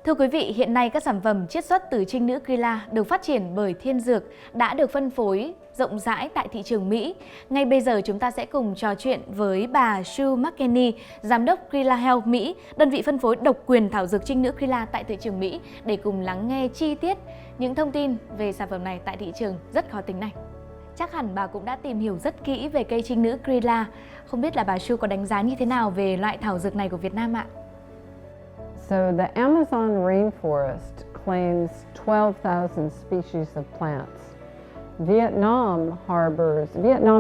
Thưa quý vị, hiện nay các sản phẩm chiết xuất từ trinh nữ Crila được phát triển bởi Thiên Dược đã được phân phối rộng rãi tại thị trường Mỹ. Ngay bây giờ chúng ta sẽ cùng trò chuyện với bà C.Sue MC Kinney, Giám đốc Crila Health Mỹ, đơn vị phân phối độc quyền thảo dược trinh nữ Crila tại thị trường Mỹ, để cùng lắng nghe chi tiết những thông tin về sản phẩm này tại thị trường rất khó tính này. Chắc hẳn bà cũng đã tìm hiểu rất kỹ về cây trinh nữ Crila. Không biết là bà Sue có đánh giá như thế nào về loại thảo dược này của Việt Nam ạ? So the Amazon rainforest claims 12,000 species of plants. Vietnam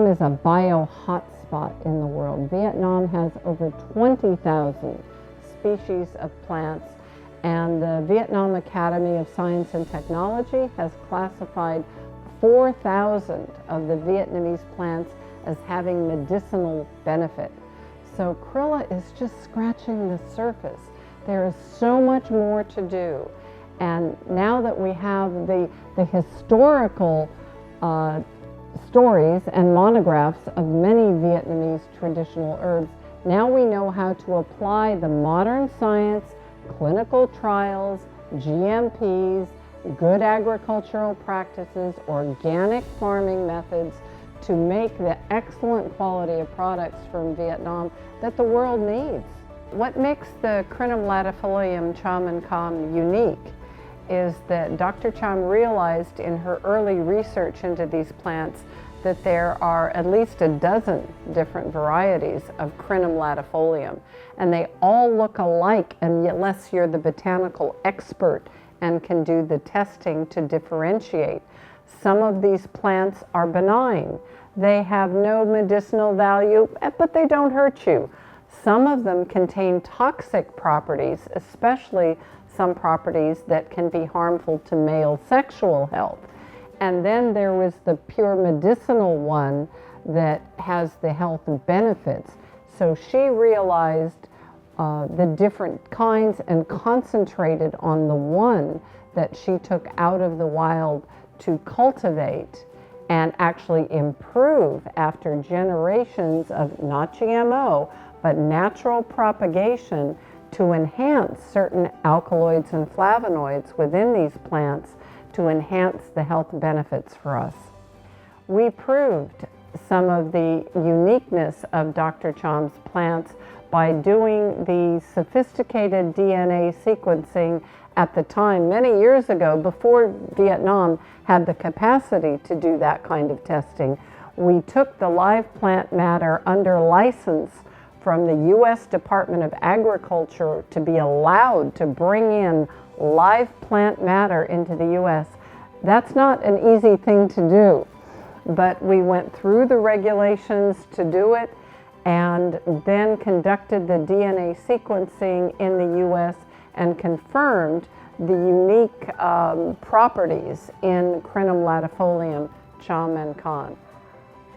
is a bio hotspot in the world. Vietnam has over 20,000 species of plants, and the Vietnam Academy of Science and Technology has classified 4,000 of the Vietnamese plants as having medicinal benefit. So Crila is just scratching the surface. There is so much more to do. And now that we have the historical stories and monographs of many Vietnamese traditional herbs, now we know how to apply the modern science, clinical trials, GMPs, good agricultural practices, organic farming methods to make the excellent quality of products from Vietnam that the world needs. What makes the Crinum latifolium Cham and Cam unique is that Dr. Cham realized in her early research into these plants that there are at least a dozen different varieties of Crinum latifolium, and they all look alike unless you're the botanical expert and can do the testing to differentiate. Some of these plants are benign. They have no medicinal value, but they don't hurt you. Some of them contain toxic properties, especially some properties that can be harmful to male sexual health. And then there was the pure medicinal one that has the health benefits. So she realized the different kinds and concentrated on the one that she took out of the wild to cultivate and actually improve after generations of not GMO, but natural propagation to enhance certain alkaloids and flavonoids within these plants to enhance the health benefits for us. We proved some of the uniqueness of Dr. Cham's plants by doing the sophisticated DNA sequencing at the time, many years ago, before Vietnam had the capacity to do that kind of testing. We took the live plant matter under license from the U.S. Department of Agriculture to be allowed to bring in live plant matter into the U.S. That's not an easy thing to do, but we went through the regulations to do it and then conducted the DNA sequencing in the U.S. and confirmed the unique properties in Crinum latifolium Cham and Cam.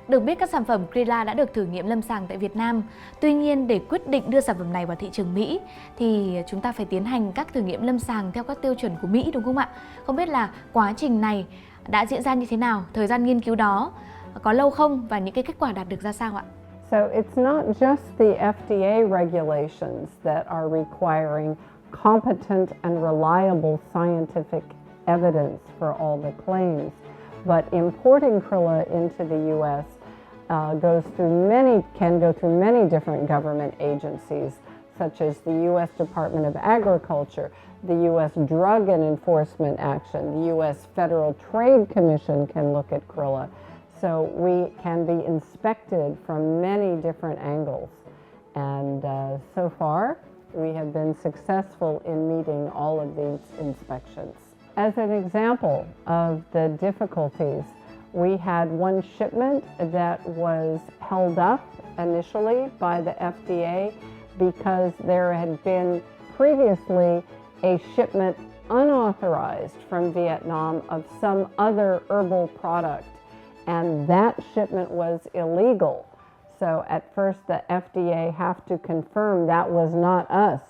Được biết, các sản phẩm Crila đã được thử nghiệm lâm sàng tại Việt Nam. Tuy nhiên, để quyết định đưa sản phẩm này vào thị trường Mỹ thì chúng ta phải tiến hành các thử nghiệm lâm sàng theo các tiêu chuẩn của Mỹ, đúng không ạ? Không biết là quá trình này đã diễn ra như thế nào, thời gian nghiên cứu đó có lâu không và những cái kết quả đạt được ra sao ạ? So it's not just the FDA regulations that are requiring competent and reliable scientific evidence for all the claims, but importing Crila into the U.S. can go through many different government agencies, such as the U.S. Department of Agriculture, the U.S. Drug and Enforcement Action, the U.S. Federal Trade Commission can look at Crila. So we can be inspected from many different angles. And so far, we have been successful in meeting all of these inspections. As an example of the difficulties, we had one shipment that was held up initially by the FDA because there had been previously a shipment unauthorized from Vietnam of some other herbal product, and that shipment was illegal. So at first the FDA have to confirm that was not us,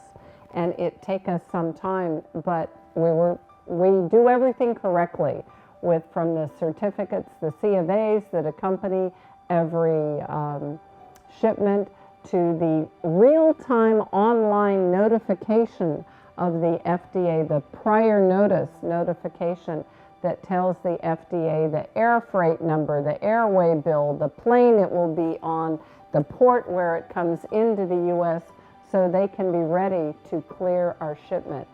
and it take us some time, but we do everything correctly from the certificates, the C of A's that accompany every shipment, to the real-time online notification of the FDA, the prior notification that tells the FDA the air freight number, the airway bill, the plane it will be on, the port where it comes into the U.S., so they can be ready to clear our shipment.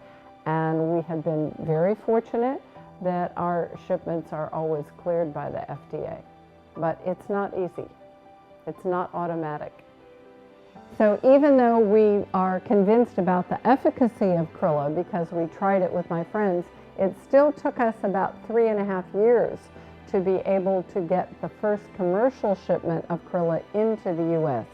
And we have been very fortunate that our shipments are always cleared by the FDA. But it's not easy. It's not automatic. So even though we are convinced about the efficacy of Crila because we tried it with my friends, it still took us about 3.5 years to be able to get the first commercial shipment of Crila into the U.S.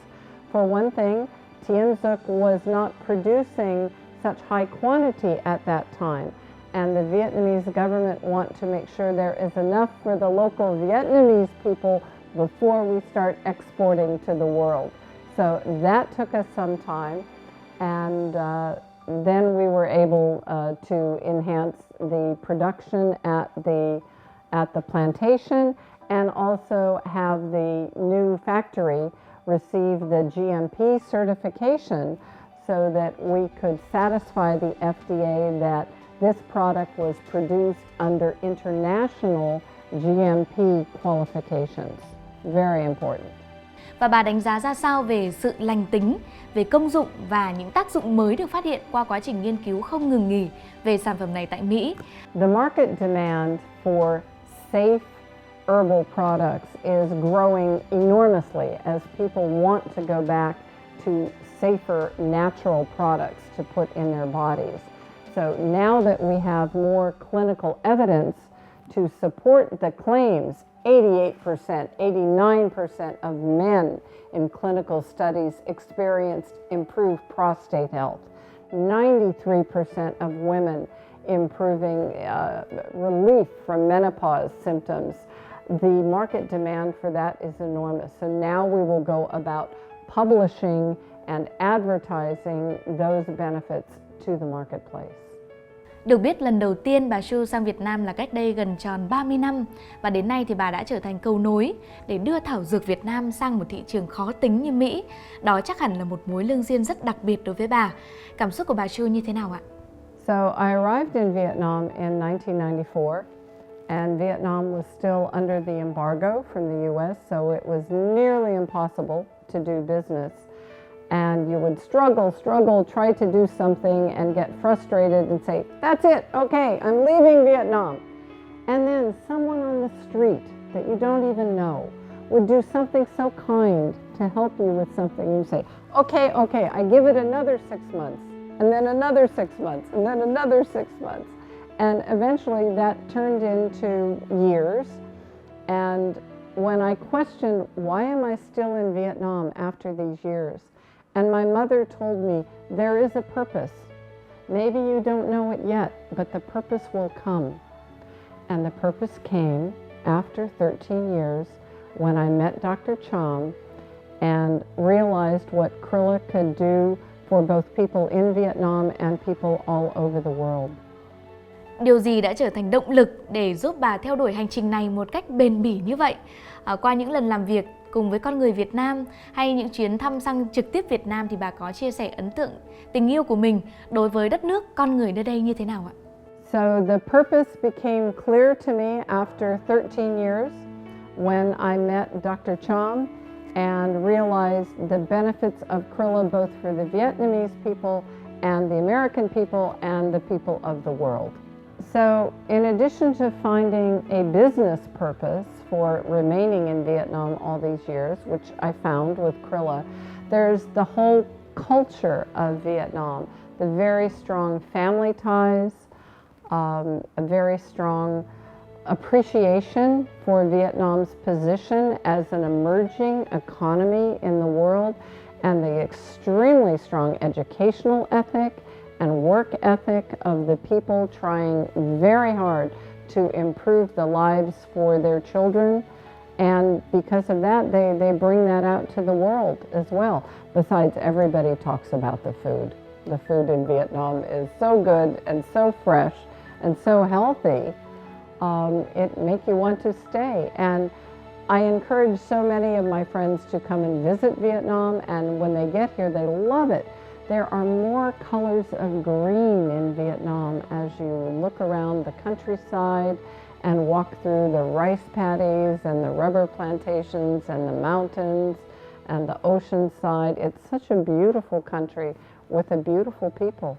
For one thing, Tianzuc was not producing such high quantity at that time, and the Vietnamese government want to make sure there is enough for the local Vietnamese people before we start exporting to the world. So that took us some time, and then we were able to enhance the production at the plantation and also have the new factory receive the GMP certification so that we could satisfy the FDA that this product was produced under international GMP qualifications. Very important. Và bà đánh giá ra sao về sự lành tính, về công dụng và những tác dụng mới được phát hiện qua quá trình nghiên cứu không ngừng nghỉ về sản phẩm này tại Mỹ? The market demand for safe herbal products is growing enormously as people want to go back to safer natural products to put in their bodies. So now that we have more clinical evidence to support the claims, 88%, 89% of men in clinical studies experienced improved prostate health. 93% of women improving relief from menopause symptoms. The market demand for that is enormous. So now we will go about publishing and advertising those benefits to the marketplace. Được biết lần đầu tiên bà C.Sue sang Việt Nam là cách đây gần tròn 30 năm và đến nay thì bà đã trở thành cầu nối để đưa thảo dược Việt Nam sang một thị trường khó tính như Mỹ. Đó chắc hẳn là một mối lương duyên rất đặc biệt đối với bà. Cảm xúc của bà C.Sue như thế nào ạ? So I arrived in Vietnam in 1994 and Vietnam was still under the embargo from the US, so it was nearly impossible to do business. And you would struggle, try to do something and get frustrated and say, that's it, okay, I'm leaving Vietnam. And then someone on the street that you don't even know would do something so kind to help you with something. You say, okay, I give it another 6 months, and then another 6 months, and then another 6 months. And eventually that turned into years. And when I questioned, why am I still in Vietnam after these years? And my mother told me, there is a purpose. Maybe you don't know it yet, but the purpose will come. And the purpose came after 13 years when I met Dr. Cham and realized what Crila could do for both people in Vietnam and people all over the world. Điều gì đã trở thành động lực để giúp bà theo đuổi hành trình này một cách bền bỉ như vậy? Qua những lần làm việc cùng với con người Việt Nam hay những chuyến thăm sang trực tiếp Việt Nam thì bà có chia sẻ ấn tượng tình yêu của mình đối với đất nước, con người nơi đây như thế nào ạ? So the purpose became clear to me after 13 years when I met Dr. Cham and realized the benefits of Crila both for the Vietnamese people and the American people and the people of the world. So in addition to finding a business purpose for remaining in Vietnam all these years, which I found with Crila, there's the whole culture of Vietnam, the very strong family ties, a very strong appreciation for Vietnam's position as an emerging economy in the world, and the extremely strong educational ethic and work ethic of the people trying very hard to improve the lives for their children. And because of that, they bring that out to the world as well. Besides, everybody talks about the food. The food in Vietnam is so good and so fresh and so healthy. It makes you want to stay. And I encourage so many of my friends to come and visit Vietnam, and when they get here, they love it There are more colors of green in Vietnam as you look around the countryside and walk through the rice paddies and the rubber plantations and the mountains and the ocean side. It's such a beautiful country with a beautiful people.